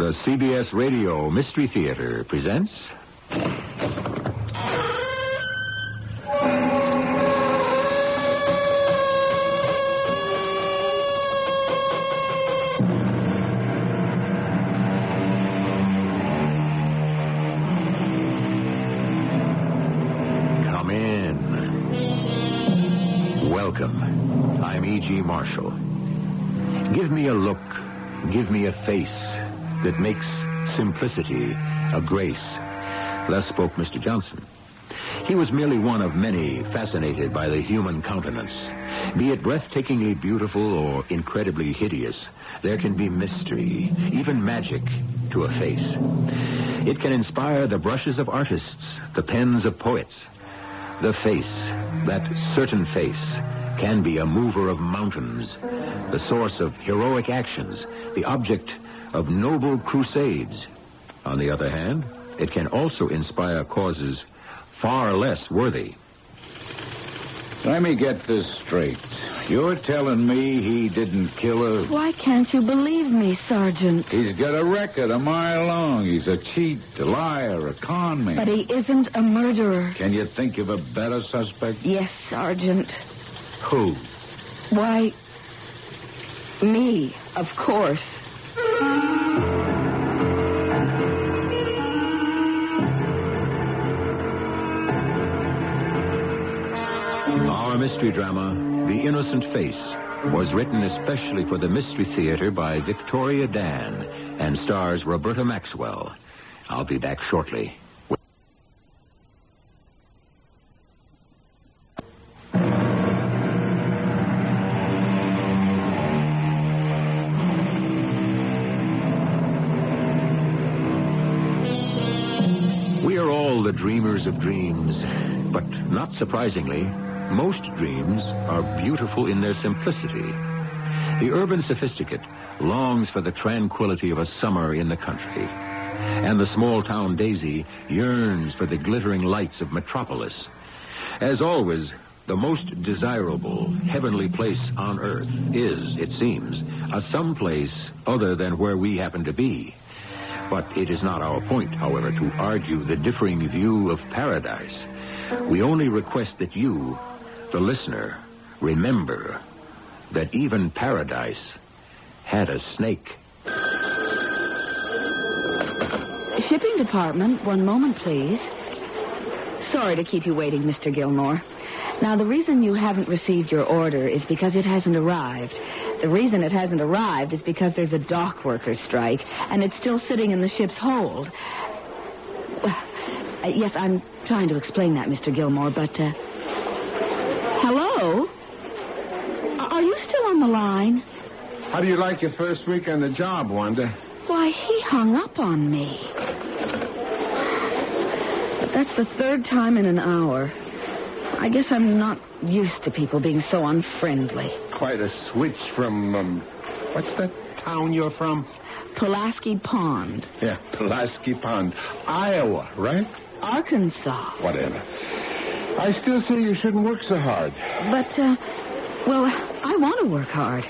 The CBS Radio Mystery Theater presents... Come in. Welcome. I'm E.G. Marshall. Give me a look, give me a face that makes simplicity a grace. Thus spoke Mr. Johnson. He was merely one of many fascinated by the human countenance. Be it breathtakingly beautiful or incredibly hideous, there can be mystery, even magic, to a face. It can inspire the brushes of artists, the pens of poets. The face, that certain face, can be a mover of mountains, the source of heroic actions, the object of noble crusades. On the other hand, it can also inspire causes far less worthy. Let me get this straight. You're telling me he didn't kill her? Why can't you believe me, Sergeant? He's got a record a mile long. He's a cheat, a liar, a con man. But he isn't a murderer. Can you think of a better suspect? Yes, Sergeant. Who? Why, me, of course. Our mystery drama, The Innocent Face, was written especially for the Mystery Theater by Victoria Dan and stars Roberta Maxwell. I'll be back shortly. We are all the dreamers of dreams, but not surprisingly, most dreams are beautiful in their simplicity. The urban sophisticate longs for the tranquility of a summer in the country, and the small-town daisy yearns for the glittering lights of metropolis. As always, the most desirable heavenly place on earth is, it seems, a someplace other than where we happen to be. But it is not our point, however, to argue the differing view of paradise. We only request that you, the listener, remember that even paradise had a snake. Shipping department, one moment, please. Sorry to keep you waiting, Mr. Gilmore. Now, the reason you haven't received your order is because it hasn't arrived. The reason it hasn't arrived is because there's a dock workers' strike, and it's still sitting in the ship's hold. Yes, I'm trying to explain that, Mr. Gilmore, but, Hello? Are you still on the line? How do you like your first week on the job, Wanda? Why, he hung up on me. But that's the third time in an hour. I guess I'm not used to people being so unfriendly. Quite a switch from, what's that town you're from? Pulaski Pond. Yeah, Pulaski Pond. Iowa, right? Arkansas. Whatever. I still say you shouldn't work so hard. But, well, I want to work hard.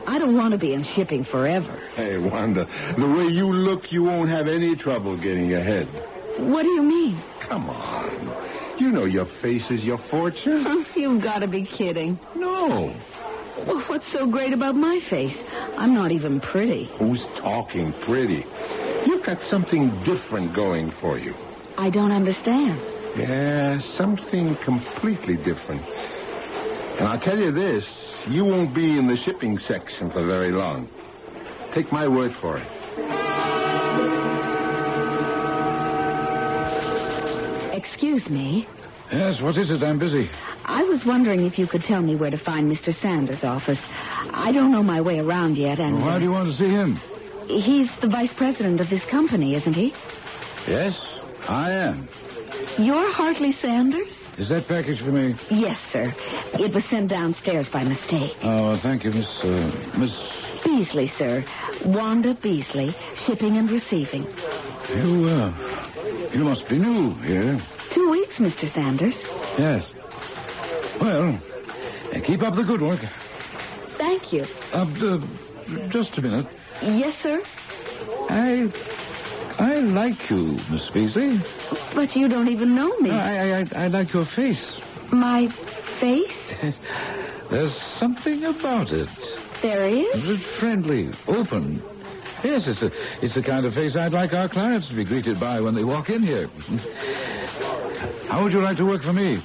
I don't want to be in shipping forever. Hey, Wanda, the way you look, you won't have any trouble getting ahead. What do you mean? Come on. You know your face is your fortune. You've got to be kidding. No. Well, what's so great about my face? I'm not even pretty. Who's talking pretty? You've got something different going for you. I don't understand. Yeah, something completely different. And I'll tell you this, you won't be in the shipping section for very long. Take my word for it. Excuse me. Yes, what is it? I'm busy. I was wondering if you could tell me where to find Mr. Sanders' office. I don't know my way around yet, and... Why do you want to see him? He's the vice president of this company, isn't he? Yes, I am. You're Hartley Sanders? Is that package for me? Yes, sir. It was sent downstairs by mistake. Oh, thank you, Miss... Beasley, sir. Wanda Beasley, shipping and receiving. You must be new here. 2 weeks, Mr. Sanders. Yes. Well, keep up the good work. Thank you. Just a minute. Yes, sir? I like you, Miss Beasley. But you don't even know me. I like your face. My face? There's something about it. There is? It's friendly, open. Yes, it's the kind of face I'd like our clients to be greeted by when they walk in here. How would you like to work for me?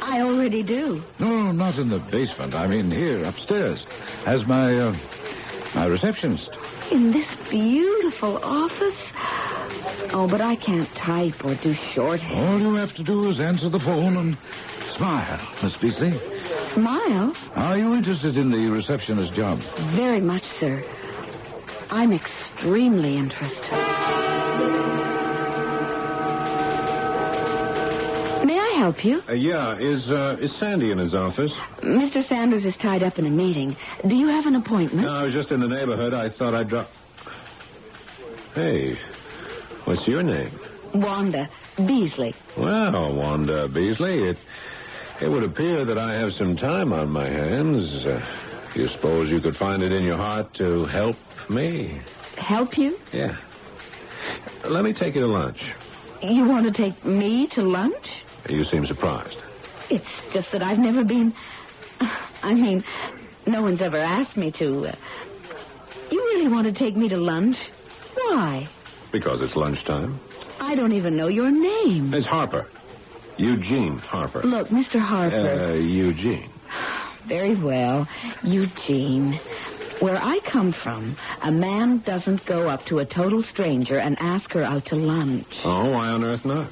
I already do. No, not in the basement. I mean here, upstairs, as my receptionist. In this beautiful office? Oh, but I can't type or do shorthand. All you have to do is answer the phone and smile, Miss Beasley. Smile? Are you interested in the receptionist job? Very much, sir. I'm extremely interested. May I help you? Yeah. Is Sandy in his office? Mr. Sanders is tied up in a meeting. Do you have an appointment? No, I was just in the neighborhood. I thought I'd drop... Hey, what's your name? Wanda Beasley. Well, Wanda Beasley, it would appear that I have some time on my hands. You suppose you could find it in your heart to help me? Help you? Yeah. Let me take you to lunch. You want to take me to lunch? You seem surprised. It's just that I've never been... I mean, no one's ever asked me to. You really want to take me to lunch? Why? Because it's lunchtime. I don't even know your name. It's Harper. Eugene Harper. Look, Mr. Harper. Eugene. Very well. Eugene. Where I come from, a man doesn't go up to a total stranger and ask her out to lunch. Oh, why on earth not?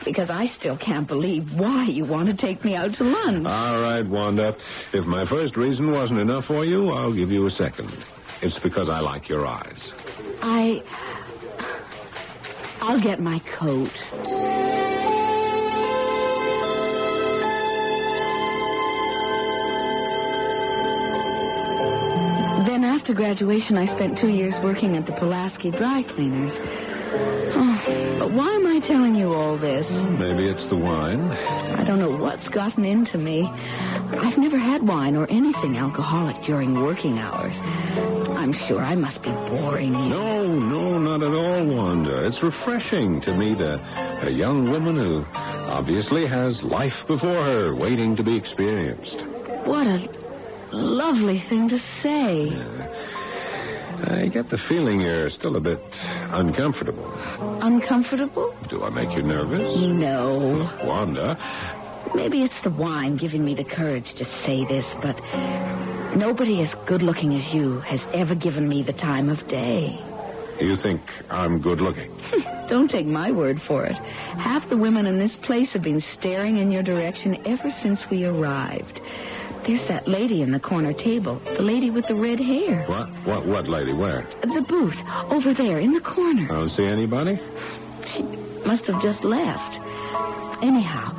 Because I still can't believe why you want to take me out to lunch. All right, Wanda. If my first reason wasn't enough for you, I'll give you a second. It's because I like your eyes. I'll get my coat. Then after graduation, I spent 2 years working at the Pulaski Dry Cleaners. Oh, but why am I telling you all this? Maybe it's the wine. I don't know what's gotten into me. I've never had wine or anything alcoholic during working hours. I'm sure I must be boring you. No, not at all, Wanda. It's refreshing to meet a young woman who obviously has life before her, waiting to be experienced. What a lovely thing to say. I get the feeling you're still a bit uncomfortable. Uncomfortable? Do I make you nervous? No. Wanda. Maybe it's the wine giving me the courage to say this, but nobody as good-looking as you has ever given me the time of day. You think I'm good-looking? Don't take my word for it. Half the women in this place have been staring in your direction ever since we arrived. There's that lady in the corner table. The lady with the red hair. What lady? Where? The booth. Over there, in the corner. I don't see anybody. She must have just left. Anyhow,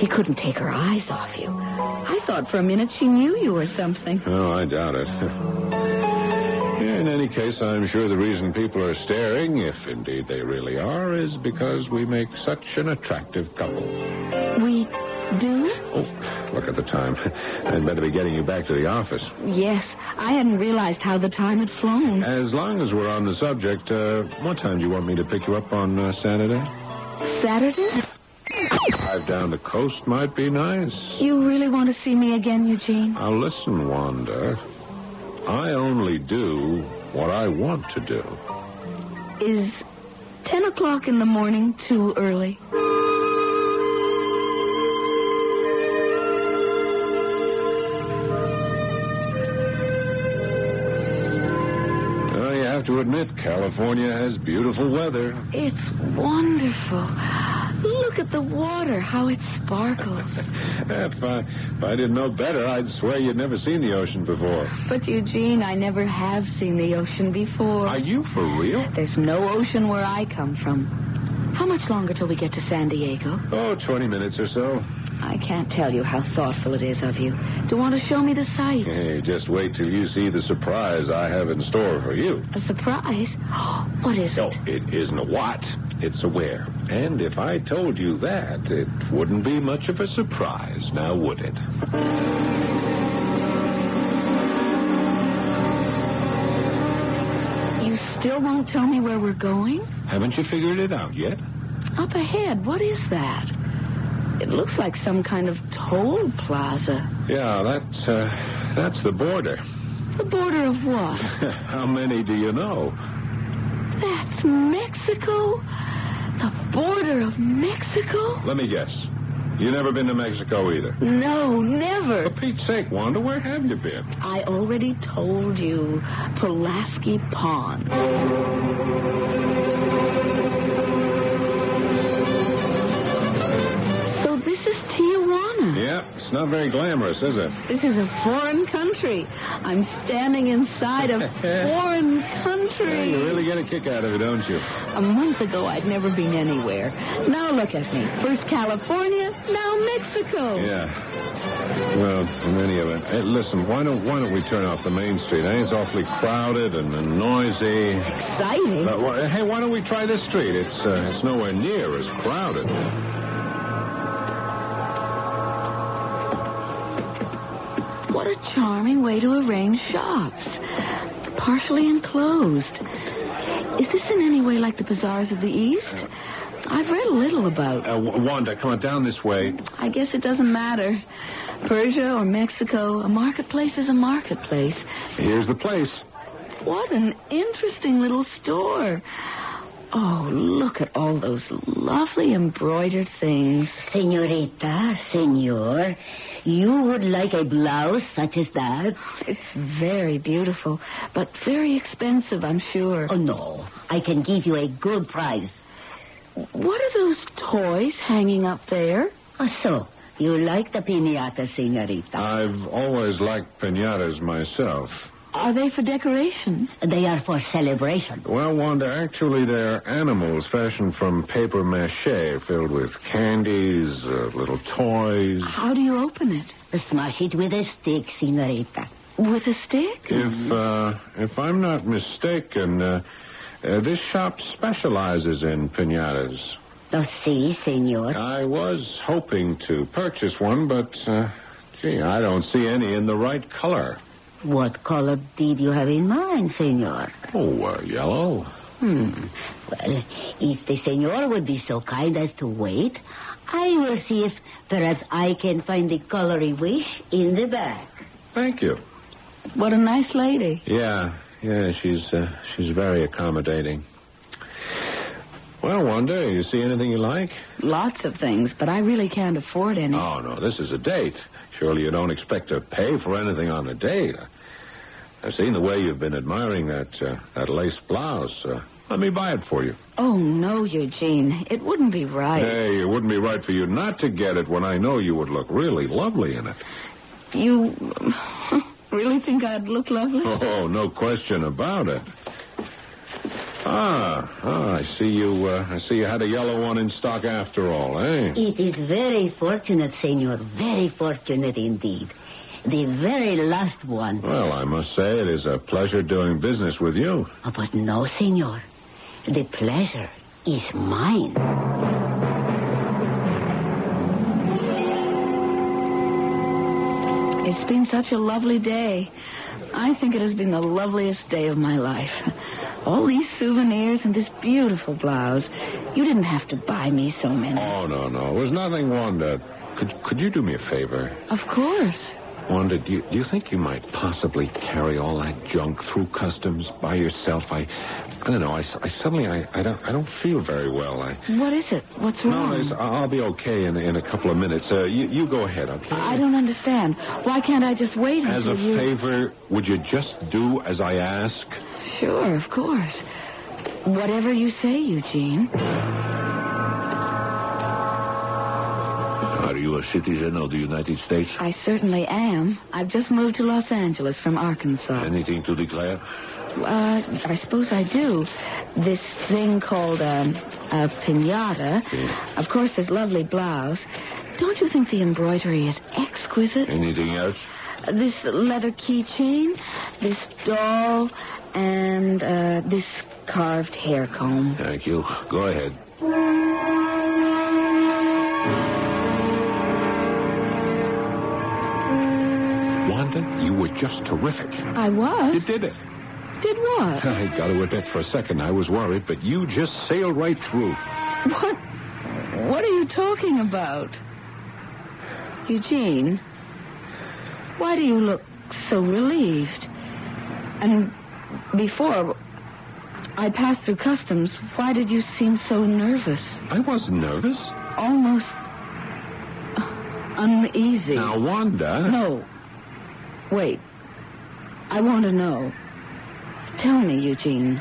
she couldn't take her eyes off you. I thought for a minute she knew you or something. Oh, I doubt it. In any case, I'm sure the reason people are staring, if indeed they really are, is because we make such an attractive couple. We do? Oh, look at the time. I'd better be getting you back to the office. Yes, I hadn't realized how the time had flown. As long as we're on the subject, what time do you want me to pick you up on Saturday? Saturday? Drive down the coast might be nice. You really want to see me again, Eugene? Now, listen, Wanda. I only do what I want to do. Is 10 o'clock in the morning too early? I have to admit, California has beautiful weather. It's wonderful. Look at the water, how it sparkles. If I didn't know better, I'd swear you'd never seen the ocean before. But, Eugene, I never have seen the ocean before. Are you for real? There's no ocean where I come from. How much longer till we get to San Diego? Oh, 20 minutes or so. I can't tell you how thoughtful it is of you to want to show me the sights. Hey, just wait till you see the surprise I have in store for you. A surprise? What is No, it? it isn't a what. It's a where. And if I told you that, it wouldn't be much of a surprise, now would it? still won't tell me where we're going? Haven't you figured it out yet? Up ahead, what is that? It looks like some kind of toll plaza. Yeah, that's the border. The border of what? How many do you know? That's Mexico? The border of Mexico? Let me guess. You never been to Mexico either? No, never. For Pete's sake, Wanda, where have you been? I already told you. Pulaski Pond. So this is Tijuana. Yeah, it's not very glamorous, is it? This is a foreign country. I'm standing inside a foreign country. Yeah, you really get a kick out of it, don't you? A month ago, I'd never been anywhere. Now look at me. First California, now Mexico. Yeah. Well, in any event, hey, listen, why don't we turn off the main street? It's awfully crowded and noisy. Exciting. Hey, why don't we try this street? It's nowhere near as crowded. What a charming way to arrange shops. Partially enclosed. Is this in any way like the bazaars of the East? I've read a little about. Wanda, come on, down this way. I guess it doesn't matter. Persia or Mexico, a marketplace is a marketplace. Here's the place. What an interesting little store. Oh, look at all those lovely embroidered things. Senorita, senor, you would like a blouse such as that? It's very beautiful, but very expensive, I'm sure. Oh, no. I can give you a good price. What are those toys hanging up there? Oh, so, you like the piñata, senorita? I've always liked piñatas myself. Are they for decoration? They are for celebration. Well, Wanda, actually, they're animals fashioned from paper mache filled with candies, little toys. How do you open it? Smash it with a stick, senorita. With a stick? If I'm not mistaken, this shop specializes in piñatas. Oh, si, senor. I was hoping to purchase one, but, I don't see any in the right color. What color did you have in mind, senor? Oh, yellow. Well, if the senor would be so kind as to wait, I will see if perhaps I can find the color he wish in the back. Thank you. What a nice lady. Yeah, she's very accommodating. Well, Wanda, you see anything you like? Lots of things, but I really can't afford any. Oh, no, this is a date. Surely you don't expect to pay for anything on a date. I've seen the way you've been admiring that lace blouse. Let me buy it for you. Oh, no, Eugene. It wouldn't be right. Hey, it wouldn't be right for you not to get it when I know you would look really lovely in it. You really think I'd look lovely? Oh, no question about it. I see you had a yellow one in stock after all, eh? It is very fortunate, senor. Very fortunate indeed. The very last one. Well, I must say it is a pleasure doing business with you. Oh, but no, senor. The pleasure is mine. It's been such a lovely day. I think it has been the loveliest day of my life. All these souvenirs and this beautiful blouse. You didn't have to buy me so many. Oh, no. It was nothing, Wanda. Could you do me a favor? Of course. Wanda, do you think you might possibly carry all that junk through customs by yourself? I don't know. I don't feel very well. What is it? What's wrong? No, I'll be okay in a couple of minutes. You go ahead, okay? I don't understand. Why can't I just wait As until a favor, would you just do as I ask? Sure, of course. Whatever you say, Eugene. Are you a citizen of the United States? I certainly am. I've just moved to Los Angeles from Arkansas. Anything to declare? I suppose I do. This thing called a piñata. Yeah. Of course, this lovely blouse. Don't you think the embroidery is exquisite? Anything else? This leather keychain, this doll, and this carved hair comb. Thank you. Go ahead. Wanda, you were just terrific. I was? You did it. Did what? I got to admit, for a second I was worried, but you just sailed right through. What are you talking about? Eugene, why do you look so relieved? And before I passed through customs, why did you seem so nervous? I wasn't nervous. Almost uneasy. Now, Wanda... No. Wait. I want to know. Tell me, Eugene.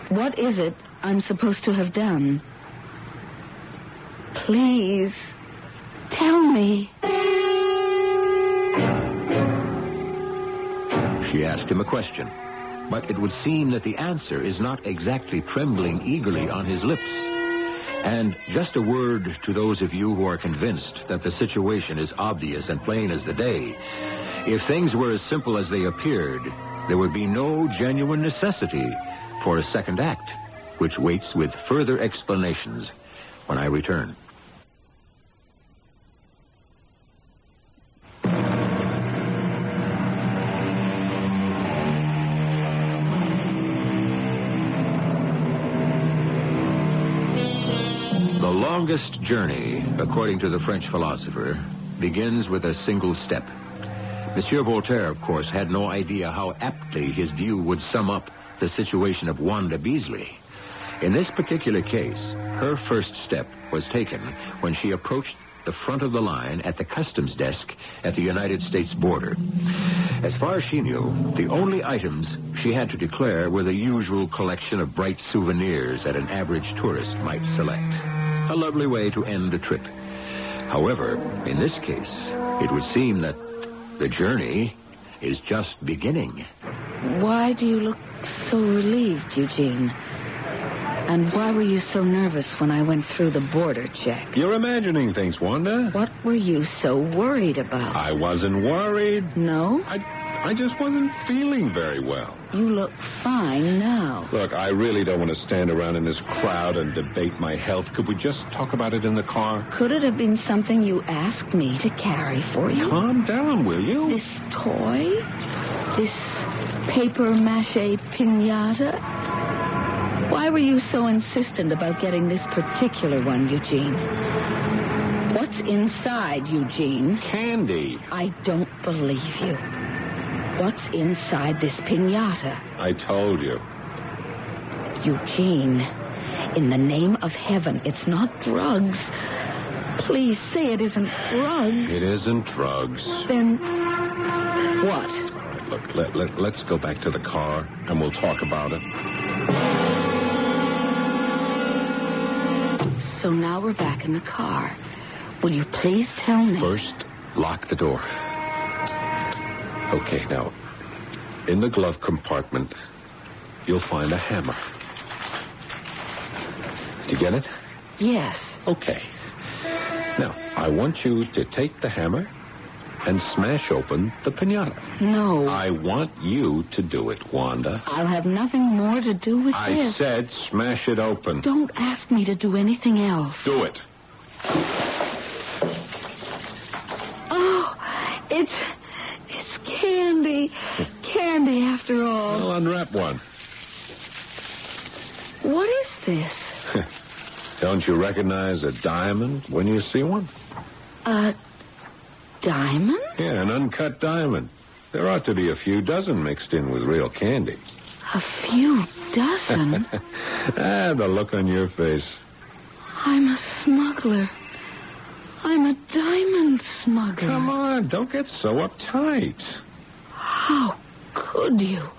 What is it I'm supposed to have done? Please, tell me. She asked him a question, but it would seem that the answer is not exactly trembling eagerly on his lips. And just a word to those of you who are convinced that the situation is obvious and plain as the day. If things were as simple as they appeared, there would be no genuine necessity for a second act, which waits with further explanations when I return. The longest journey, according to the French philosopher, begins with a single step. Monsieur Voltaire, of course, had no idea how aptly his view would sum up the situation of Wanda Beasley. In this particular case, her first step was taken when she approached the front of the line at the customs desk at the United States border. As far as she knew, the only items she had to declare were the usual collection of bright souvenirs that an average tourist might select. A lovely way to end a trip. However, in this case, it would seem that the journey is just beginning. Why do you look so relieved, Eugene? And why were you so nervous when I went through the border check? You're imagining things, Wanda. What were you so worried about? I wasn't worried. No? I just wasn't feeling very well. You look fine now. Look, I really don't want to stand around in this crowd and debate my health. Could we just talk about it in the car? Could it have been something you asked me to carry for you? Calm down, will you? This toy? This paper mache piñata? Why were you so insistent about getting this particular one, Eugene? What's inside, Eugene? Candy. I don't believe you. What's inside this piñata? I told you. Eugene, in the name of heaven, it's not drugs. Please say it isn't drugs. It isn't drugs. Then what? All right, look, let's go back to the car and we'll talk about it. So now we're back in the car. Will you please tell me? First, lock the door. Okay, now, in the glove compartment, you'll find a hammer. Did you get it? Yes. Okay. Now, I want you to take the hammer and smash open the piñata. No. I want you to do it, Wanda. I'll have nothing more to do with this. I said smash it open. Don't ask me to do anything else. Do it. Oh, it's candy. Candy, after all. Well, unwrap one. What is this? Don't you recognize a diamond when you see one? A diamond? Yeah, an uncut diamond. There ought to be a few dozen mixed in with real candy. A few dozen? The look on your face. I'm a smuggler. I'm a diamond smuggler. Come on, don't get so uptight. How could you?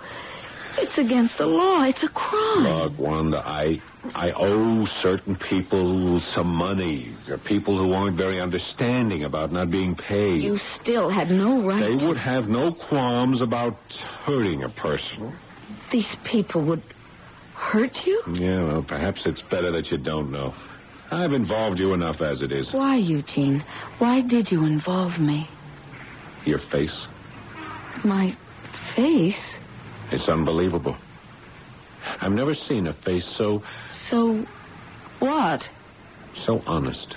It's against the law. It's a crime. Look, Wanda, I owe certain people some money. There are people who aren't very understanding about not being paid. You still had no right They would have no qualms about hurting a person. These people would hurt you? Yeah, well, perhaps it's better that you don't know. I've involved you enough as it is. Why, Eugene? Why did you involve me? Your face. My face? It's unbelievable. I've never seen a face so what? So honest.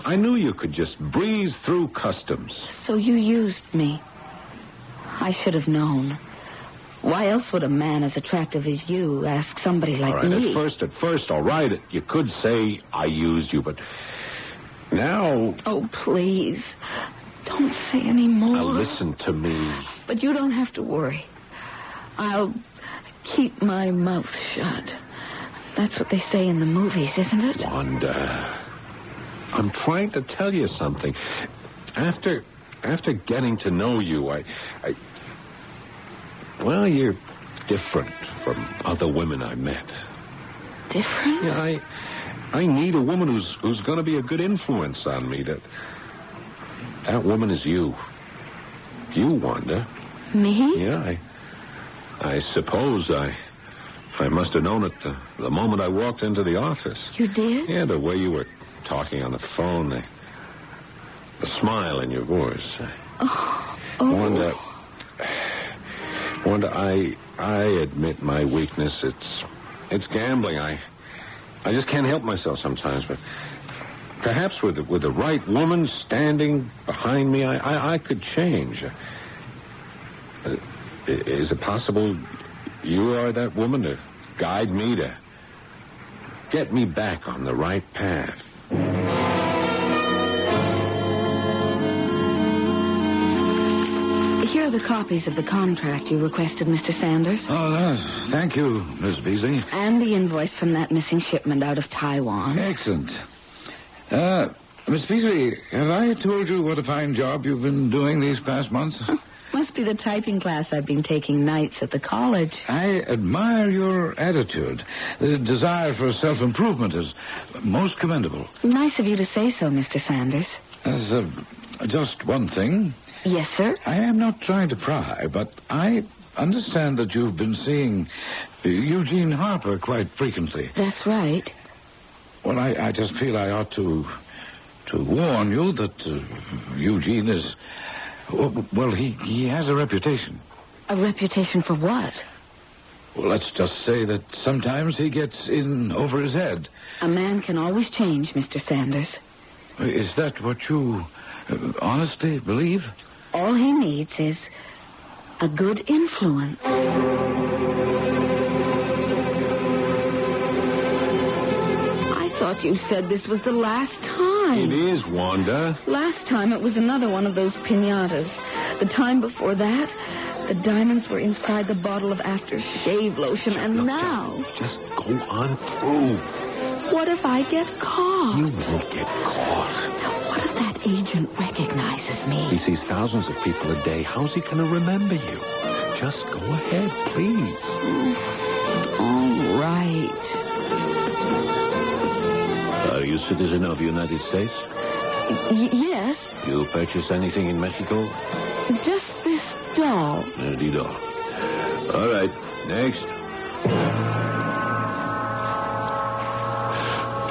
I knew you could just breeze through customs. So you used me. I should have known. Why else would a man as attractive as you ask somebody like All right, me? at first, all right, you could say I used you, but now... Oh, please. Don't say any more. Now, listen to me. But you don't have to worry. I'll keep my mouth shut. That's what they say in the movies, isn't it? Wanda, I'm trying to tell you something. After getting to know you, well, you're different from other women I met. Different? Yeah, I need a woman who's going to be a good influence on me. That woman is you. You, Wanda. Me? Yeah, I suppose I must have known it the moment I walked into the office. You did? Yeah, the way you were talking on the phone, the smile in your voice. Oh. Wanda, I admit my weakness. It's gambling. I just can't help myself sometimes, but perhaps with the right woman standing behind me, I could change. Is it possible you are that woman to guide me, to get me back on the right path? Here are the copies of the contract you requested, Mr. Sanders. Oh, thank you, Miss Beasley. And the invoice from that missing shipment out of Taiwan. Excellent. Miss Beasley, have I told you what a fine job you've been doing these past months? Must be the typing class I've been taking nights at the college. I admire your attitude. The desire for self-improvement is most commendable. Nice of you to say so, Mr. Sanders. There's just one thing. Yes, sir? I am not trying to pry, but I understand that you've been seeing Eugene Harper quite frequently. That's right. Well, I just feel I ought to warn you that Eugene is... Well, he has a reputation. A reputation for what? Well, let's just say that sometimes he gets in over his head. A man can always change, Mr. Sanders. Is that what you honestly believe? All he needs is a good influence. I thought you said this was the last time. It is, Wanda. Last time it was another one of those piñatas. The time before that, the diamonds were inside the bottle of aftershave lotion, and now... Just go on through. What if I get caught? You won't get caught. What if that agent recognizes me? He sees thousands of people a day. How's he going to remember you? Just go ahead, please. All right. Are you a citizen of the United States? Yes. You purchase anything in Mexico? Just this doll. Dido. All right, next.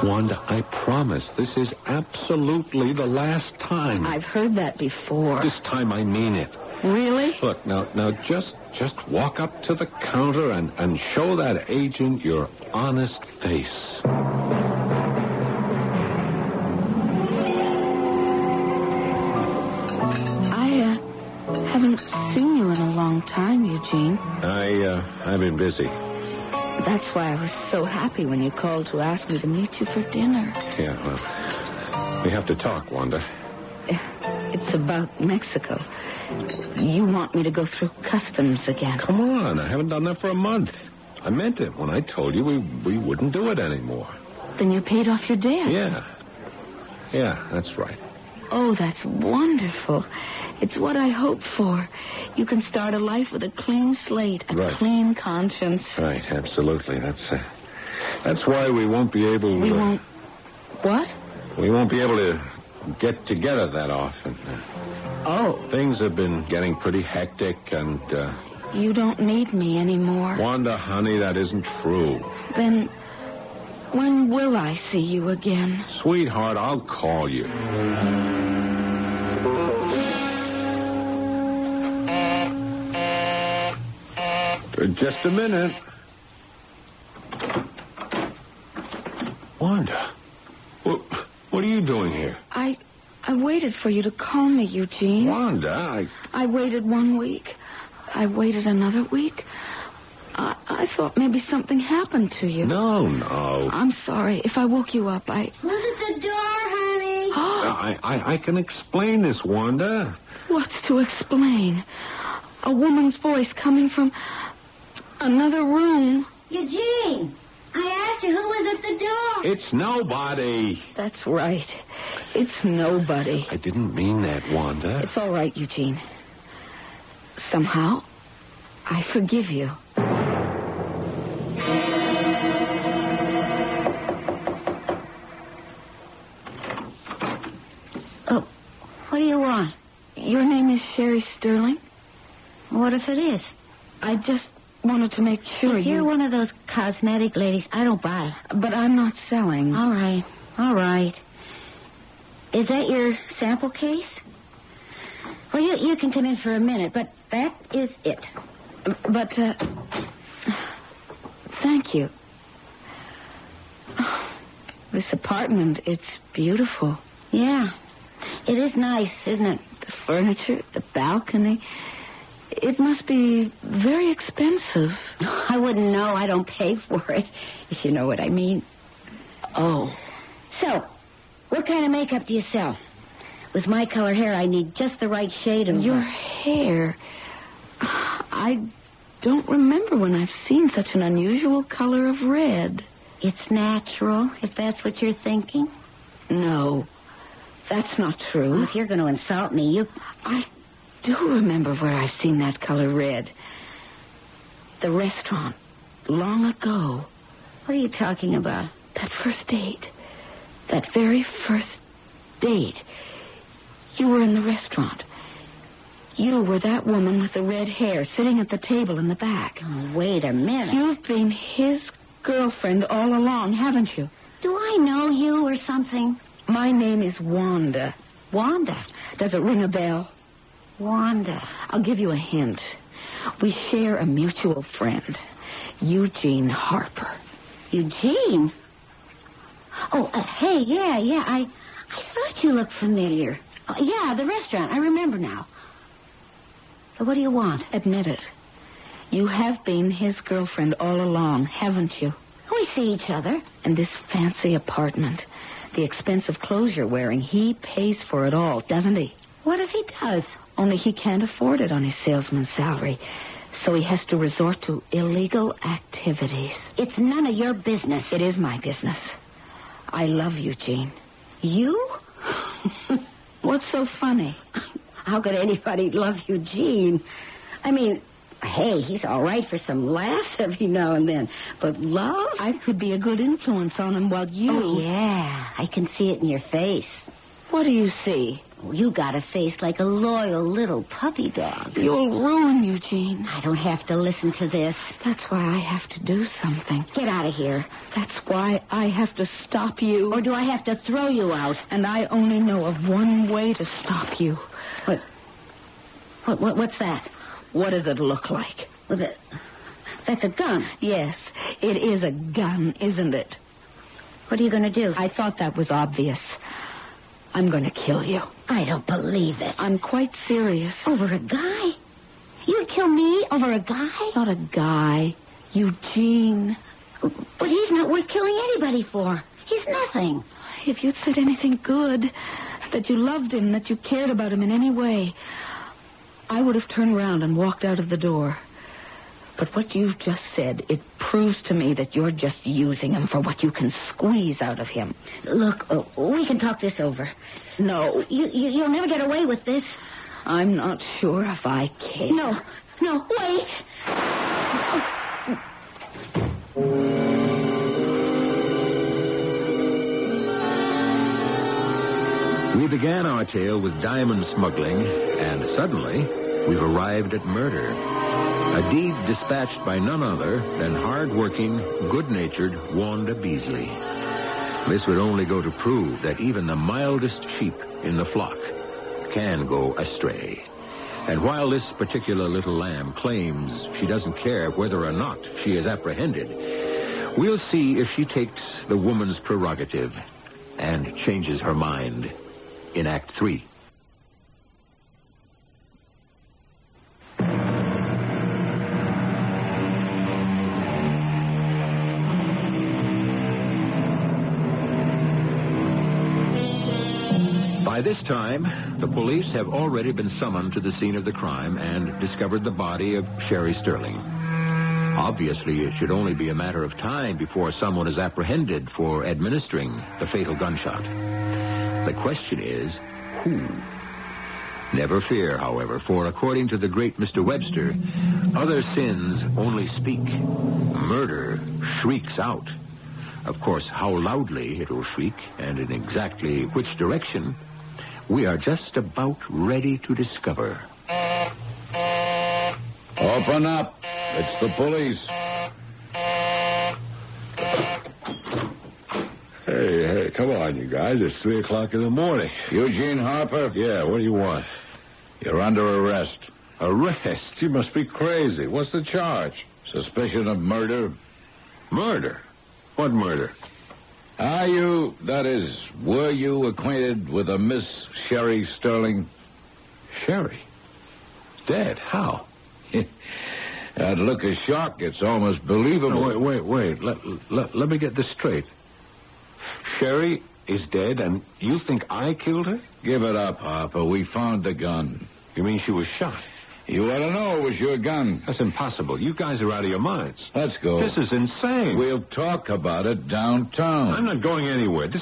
Wanda, I promise this is absolutely the last time. I've heard that before. This time I mean it. Really? Look, now just walk up to the counter and show that agent your honest face. I haven't seen you in a long time, Eugene. I've been busy. That's why I was so happy when you called to ask me to meet you for dinner. Yeah, well, we have to talk, Wanda. It's about Mexico. You want me to go through customs again. Come on, I haven't done that for a month. I meant it when I told you we wouldn't do it anymore. Then you paid off your debt. Yeah, that's right. Oh, that's wonderful. It's what I hoped for. You can start a life with a clean slate, a clean conscience. Right, absolutely. That's why we won't be able to... We won't... What? We won't be able to get together that often. Oh. Things have been getting pretty hectic and... You don't need me anymore. Wanda, honey, that isn't true. Then when will I see you again? Sweetheart, I'll call you. Just a minute. Wanda, what are you doing here? I waited for you to call me, Eugene. Wanda, I waited 1 week. I waited another week. I thought maybe something happened to you. No. I'm sorry. If I woke you up, Who's at the door, honey? I can explain this, Wanda. What's to explain? A woman's voice coming from another room. Eugene, I asked you who was at the door. It's nobody. That's right. It's nobody. I didn't mean that, Wanda. It's all right, Eugene. Somehow, I forgive you. Oh, what do you want? Your name is Sherry Sterling? What if it is? I just wanted to make sure If you're one of those cosmetic ladies, I don't buy. But I'm not selling. All right. Is that your sample case? Well, you can come in for a minute, but that is it. But, thank you. This apartment, it's beautiful. Yeah, it is nice, isn't it? The furniture, the balcony. It must be very expensive. I wouldn't know. I don't pay for it, if you know what I mean. Oh. So, what kind of makeup do you sell? With my color hair, I need just the right shade of... Your hair... I don't remember when I've seen such an unusual color of red. It's natural, if that's what you're thinking. No, that's not true. Well, if you're going to insult me, I do remember where I've seen that color red. The restaurant, long ago. What are you talking about? That first date. That very first date. You were in the restaurant. You were that woman with the red hair sitting at the table in the back. Oh, wait a minute. You've been his girlfriend all along, haven't you? Do I know you or something? My name is Wanda. Wanda? Does it ring a bell? Wanda. I'll give you a hint. We share a mutual friend, Eugene Harper. Eugene? Oh, hey, yeah. I thought you looked familiar. Oh, yeah, the restaurant. I remember now. So what do you want? Admit it. You have been his girlfriend all along, haven't you? We see each other. And this fancy apartment, the expensive clothes you're wearing, he pays for it all, doesn't he? What if he does? Only he can't afford it on his salesman's salary, so he has to resort to illegal activities. It's none of your business. It is my business. I love Eugene. You? What's so funny? How could anybody love Eugene? I mean, hey, he's all right for some laughs every now and then. But love? I could be a good influence on him while you... Oh, yeah. I can see it in your face. What do you see? Oh, you got a face like a loyal little puppy dog. You'll ruin Eugene. I don't have to listen to this. That's why I have to do something. Get out of here. That's why I have to stop you. Or do I have to throw you out? And I only know of one way to stop you. What's that? What does it look like? Well, that's a gun. Yes, it is a gun, isn't it? What are you going to do? I thought that was obvious. I'm going to kill you. I don't believe it. I'm quite serious. Over a guy? You'd kill me over a guy? Not a guy. Eugene. But he's not worth killing anybody for. He's nothing. If you'd said anything good, that you loved him, that you cared about him in any way, I would have turned around and walked out of the door. But what you've just said, it proves to me that you're just using him for what you can squeeze out of him. Look, we can talk this over. No. You'll never get away with this. I'm not sure if I can. No, wait. We began our tale with diamond smuggling, and suddenly we've arrived at murder. A deed dispatched by none other than hard-working, good-natured Wanda Beasley. This would only go to prove that even the mildest sheep in the flock can go astray. And while this particular little lamb claims she doesn't care whether or not she is apprehended, we'll see if she takes the woman's prerogative and changes her mind in Act 3. By this time, the police have already been summoned to the scene of the crime and discovered the body of Sherry Sterling. Obviously, it should only be a matter of time before someone is apprehended for administering the fatal gunshot. The question is, who? Never fear, however, for according to the great Mr. Webster, other sins only speak. Murder shrieks out. Of course, how loudly it will shriek and in exactly which direction, we are just about ready to discover. Open up. It's the police. Hey, come on, you guys. It's 3 o'clock in the morning. Eugene Harper? Yeah, what do you want? You're under arrest. Arrest? You must be crazy. What's the charge? Suspicion of murder. Murder? What murder? Were you acquainted with a Miss Sherry Sterling? Sherry? Dead? How? That look of shock, it's almost believable. No, wait. Let me get this straight. Sherry is dead, and you think I killed her? Give it up, Harper. We found the gun. You mean she was shot? You ought to know it was your gun. That's impossible. You guys are out of your minds. Let's go. This is insane. We'll talk about it downtown. I'm not going anywhere. This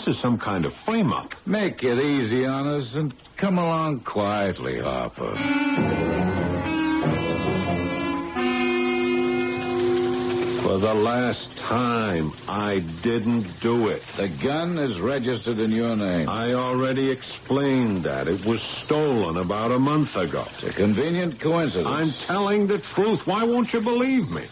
is some kind of frame-up. Make it easy on us and come along quietly, Harper. For the last time, I didn't do it. The gun is registered in your name. I already explained that. It was stolen about a month ago. It's a convenient coincidence. I'm telling the truth. Why won't you believe me?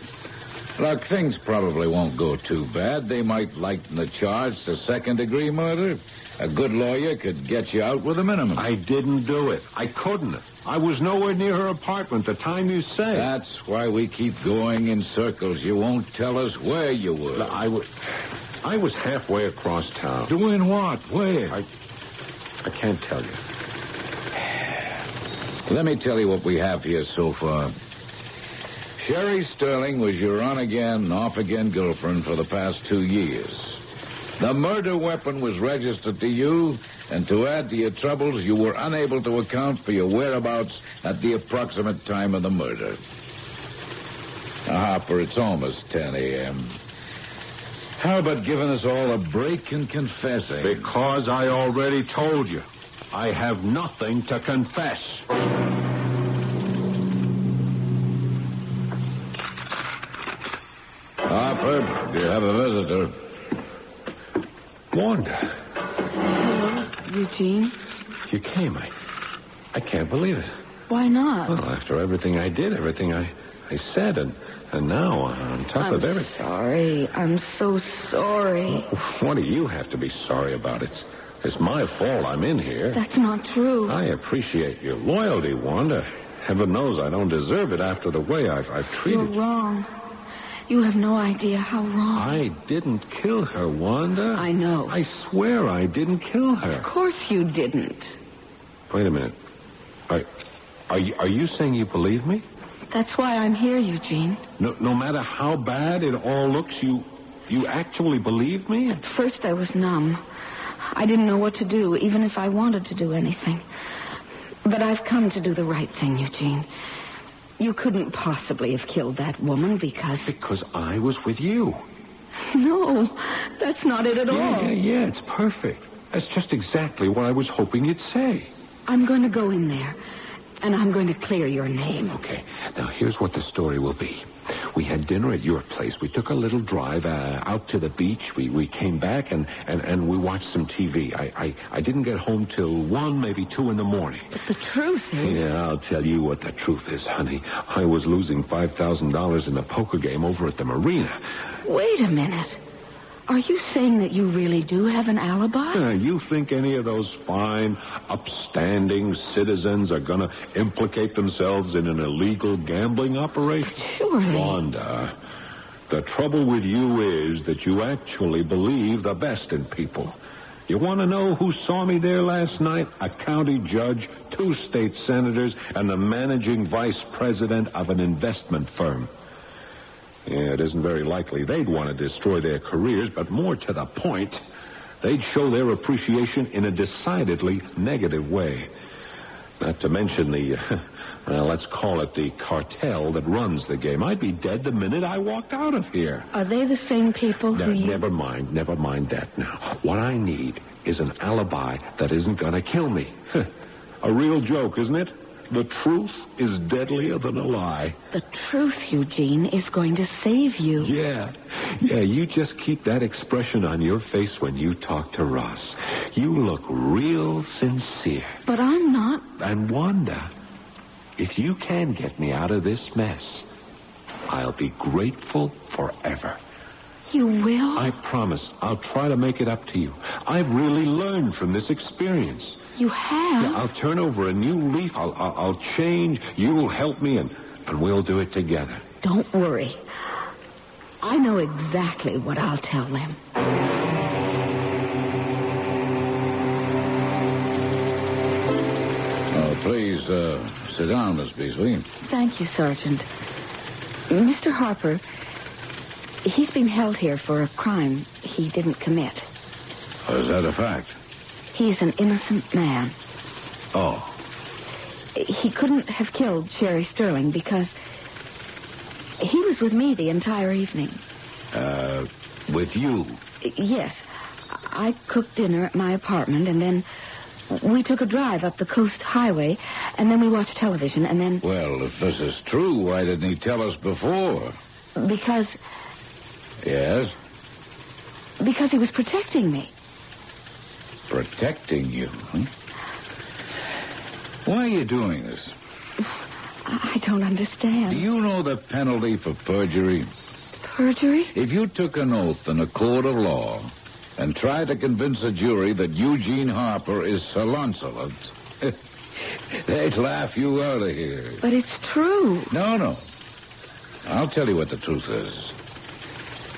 Look, things probably won't go too bad. They might lighten the charge to second-degree murder. A good lawyer could get you out with a minimum. I didn't do it. I couldn't have. I was nowhere near her apartment the time you say. That's why we keep going in circles. You won't tell us where you were. I was halfway across town. Doing what? Where? I can't tell you. Let me tell you what we have here so far. Sherry Sterling was your on-again, off-again girlfriend for the past 2 years. The murder weapon was registered to you, and to add to your troubles, you were unable to account for your whereabouts at the approximate time of the murder. Now, Harper, it's almost 10 a.m. How about giving us all a break and confessing? Because I already told you. I have nothing to confess. Harper, you have a visitor. Wanda. Hello, Eugene. You came. I can't believe it. Why not? Well, after everything I did, everything I said, and now on top of everything. Sorry. I'm so sorry. What do you have to be sorry about? It's my fault I'm in here. That's not true. I appreciate your loyalty, Wanda. Heaven knows I don't deserve it after the way I've treated you. You're wrong. You have no idea how wrong. I didn't kill her, Wanda. I know. I swear I didn't kill her. Of course you didn't. Wait a minute. Are you saying you believe me? That's why I'm here, Eugene. No matter how bad it all looks, you actually believe me? At first I was numb. I didn't know what to do, even if I wanted to do anything. But I've come to do the right thing, Eugene. You couldn't possibly have killed that woman because... Because I was with you. No, that's not it at all. Yeah, it's perfect. That's just exactly what I was hoping you'd say. I'm going to go in there, and I'm going to clear your name. Okay, now here's what the story will be. We had dinner at your place. We took a little drive out to the beach. We came back and we watched some TV. I didn't get home till 1, maybe 2 in the morning. But the truth is... Yeah, I'll tell you what the truth is, honey. I was losing $5,000 in a poker game over at the marina. Wait a minute. Are you saying that you really do have an alibi? You think any of those fine, upstanding citizens are going to implicate themselves in an illegal gambling operation? Surely. Wanda, the trouble with you is that you actually believe the best in people. You want to know who saw me there last night? A county judge, 2 state senators, and the managing vice president of an investment firm. Yeah, it isn't very likely they'd want to destroy their careers, but more to the point, they'd show their appreciation in a decidedly negative way. Not to mention the, let's call it the cartel that runs the game. I'd be dead the minute I walked out of here. Are they the same people who you... Never mind that now. What I need is an alibi that isn't going to kill me. A real joke, isn't it? The truth is deadlier than a lie. The truth, Eugene, is going to save you. Yeah, you just keep that expression on your face when you talk to Ross. You look real sincere. But I'm not. And Wanda, if you can get me out of this mess, I'll be grateful forever. You will? I promise. I'll try to make it up to you. I've really learned from this experience. You have? Yeah, I'll turn over a new leaf. I'll change. You'll help me, and we'll do it together. Don't worry. I know exactly what I'll tell them. Please, sit down, Miss Beasley. Thank you, Sergeant. Mr. Harper, he's been held here for a crime he didn't commit. Is that a fact? He's an innocent man. Oh. He couldn't have killed Sherry Sterling because he was with me the entire evening. With you? Yes. I cooked dinner at my apartment, and then we took a drive up the coast highway, and then we watched television, and then... Well, if this is true, why didn't he tell us before? Because... Yes? Because he was protecting me. Protecting you, huh? Why are you doing this? I don't understand. Do you know the penalty for perjury? Perjury? If you took an oath in a court of law and tried to convince a jury that Eugene Harper is Sir Lancelot, they'd laugh you out of here. But it's true. No. I'll tell you what the truth is.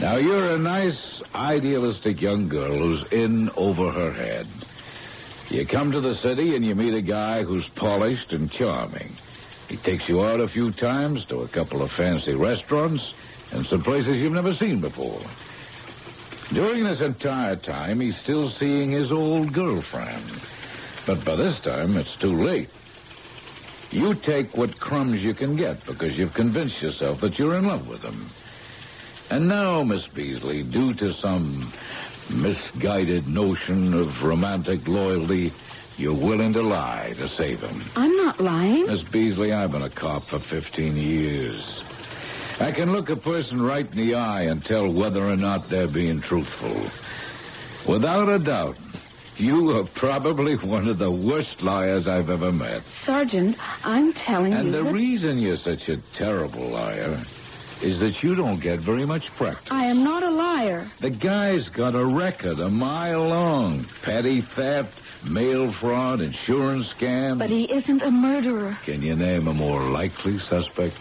Now, you're a nice, idealistic young girl who's in over her head. You come to the city and you meet a guy who's polished and charming. He takes you out a few times to a couple of fancy restaurants and some places you've never seen before. During this entire time, he's still seeing his old girlfriend. But by this time, it's too late. You take what crumbs you can get because you've convinced yourself that you're in love with him. And now, Miss Beasley, due to some misguided notion of romantic loyalty, you're willing to lie to save him. I'm not lying. Miss Beasley, I've been a cop for 15 years. I can look a person right in the eye and tell whether or not they're being truthful. Without a doubt, you are probably one of the worst liars I've ever met. Sergeant, I'm telling you And the that... reason you're such a terrible liar is that you don't get very much practice. I am not a liar. The guy's got a record a mile long. Petty theft, mail fraud, insurance scam. But he isn't a murderer. Can you name a more likely suspect?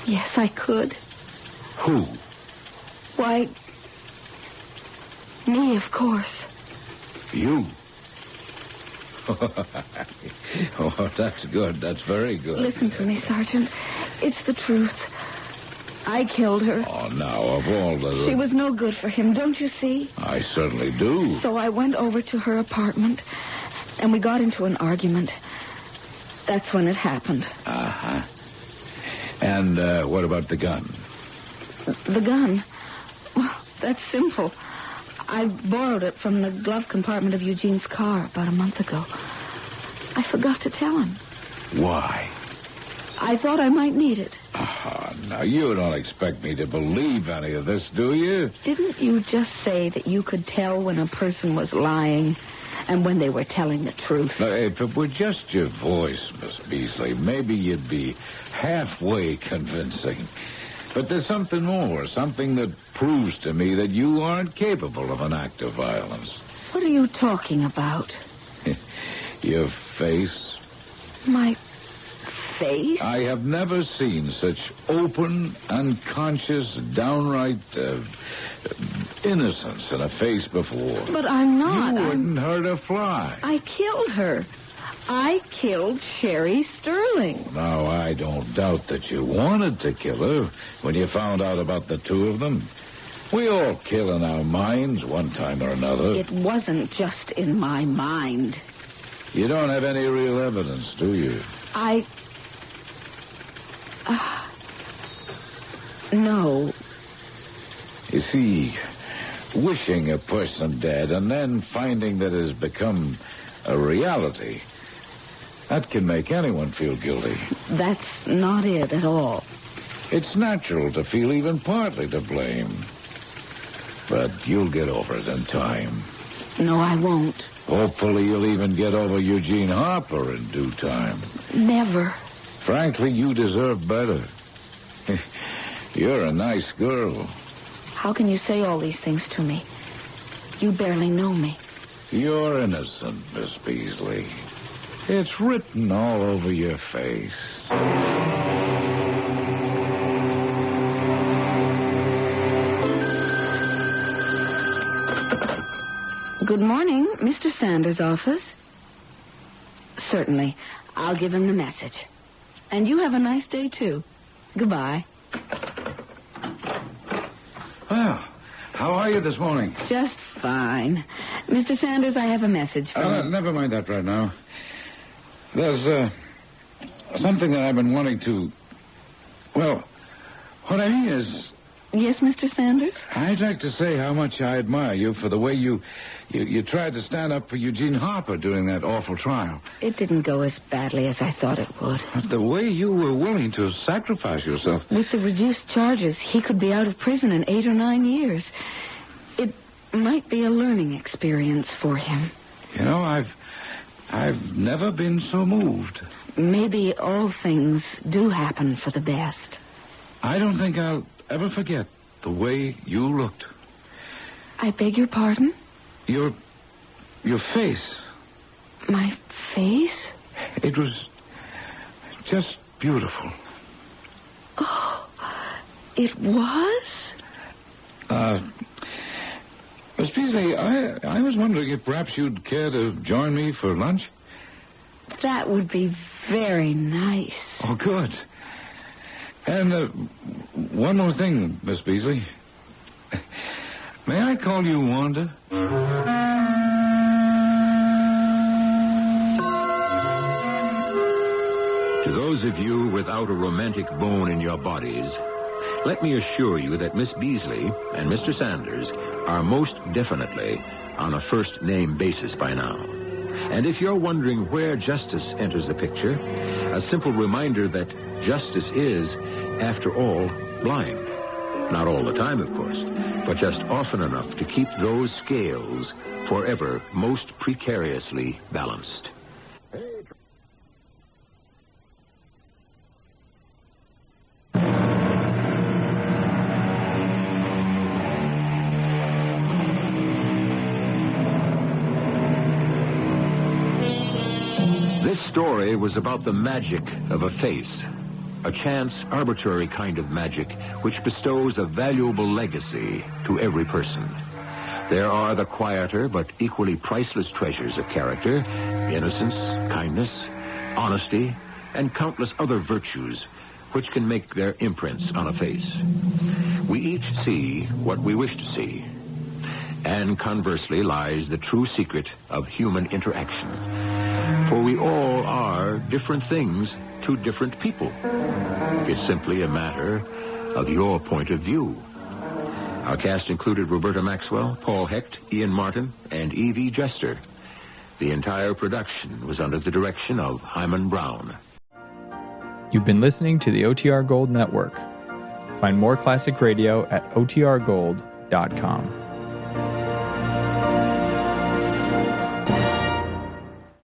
Yes, I could. Who? Why, me, of course. You? Oh, that's good. That's very good. Listen to me, Sergeant. It's the truth. I killed her. Oh, now, of all the... She was no good for him, don't you see? I certainly do. So I went over to her apartment, and we got into an argument. That's when it happened. Uh-huh. And what about the gun? The gun? Well, that's simple. I borrowed it from the glove compartment of Eugene's car about a month ago. I forgot to tell him. Why? I thought I might need it. Now, you don't expect me to believe any of this, do you? Didn't you just say that you could tell when a person was lying and when they were telling the truth? Now, if it were just your voice, Miss Beasley, maybe you'd be halfway convincing. But there's something more, something that proves to me that you aren't capable of an act of violence. What are you talking about? Your face. My face? I have never seen such open, unconscious, downright innocence in a face before. But I'm not. You wouldn't hurt a fly. I killed her. I killed Sherry Sterling. Now, I don't doubt that you wanted to kill her when you found out about the two of them. We all kill in our minds one time or another. It wasn't just in my mind. You don't have any real evidence, do you? No. You see, wishing a person dead and then finding that it has become a reality, that can make anyone feel guilty. That's not it at all. It's natural to feel even partly to blame. But you'll get over it in time. No, I won't. Hopefully you'll even get over Eugene Harper in due time. Never. Frankly, you deserve better. You're a nice girl. How can you say all these things to me? You barely know me. You're innocent, Miss Beasley. It's written all over your face. Good morning, Mr. Sanders' office. Certainly. I'll give him the message. And you have a nice day, too. Goodbye. Well, how are you this morning? Just fine. Mr. Sanders, I have a message from... Never mind that right now. There's, something that I've been wanting to... Well, what I mean is... Yes, Mr. Sanders? I'd like to say how much I admire you for the way you tried to stand up for Eugene Harper during that awful trial. It didn't go as badly as I thought it would. But the way you were willing to sacrifice yourself... With the reduced charges, he could be out of prison in 8 or 9 years. It might be a learning experience for him. You know, I've never been so moved. Maybe all things do happen for the best. I don't think I'll ever forget the way you looked. I beg your pardon? Your face. My face? It was just beautiful. Oh, it was? Miss Beasley, I was wondering if perhaps you'd care to join me for lunch? That would be very nice. Oh, good. And one more thing, Miss Beasley. May I call you Wanda? To those of you without a romantic bone in your bodies, let me assure you that Miss Beasley and Mr. Sanders are most definitely on a first-name basis by now. And if you're wondering where justice enters the picture, a simple reminder that justice is, after all, blind. Not all the time, of course, but just often enough to keep those scales forever most precariously balanced. This story was about the magic of a face, a chance, arbitrary kind of magic which bestows a valuable legacy to every person. There are the quieter but equally priceless treasures of character, innocence, kindness, honesty, and countless other virtues which can make their imprints on a face. We each see what we wish to see. And conversely lies the true secret of human interaction. For we all are different things to different people. It's simply a matter of your point of view. Our cast included Roberta Maxwell, Paul Hecht, Ian Martin, and E.V. Jester. The entire production was under the direction of Hyman Brown. You've been listening to the OTR Gold Network. Find more classic radio at otrgold.com.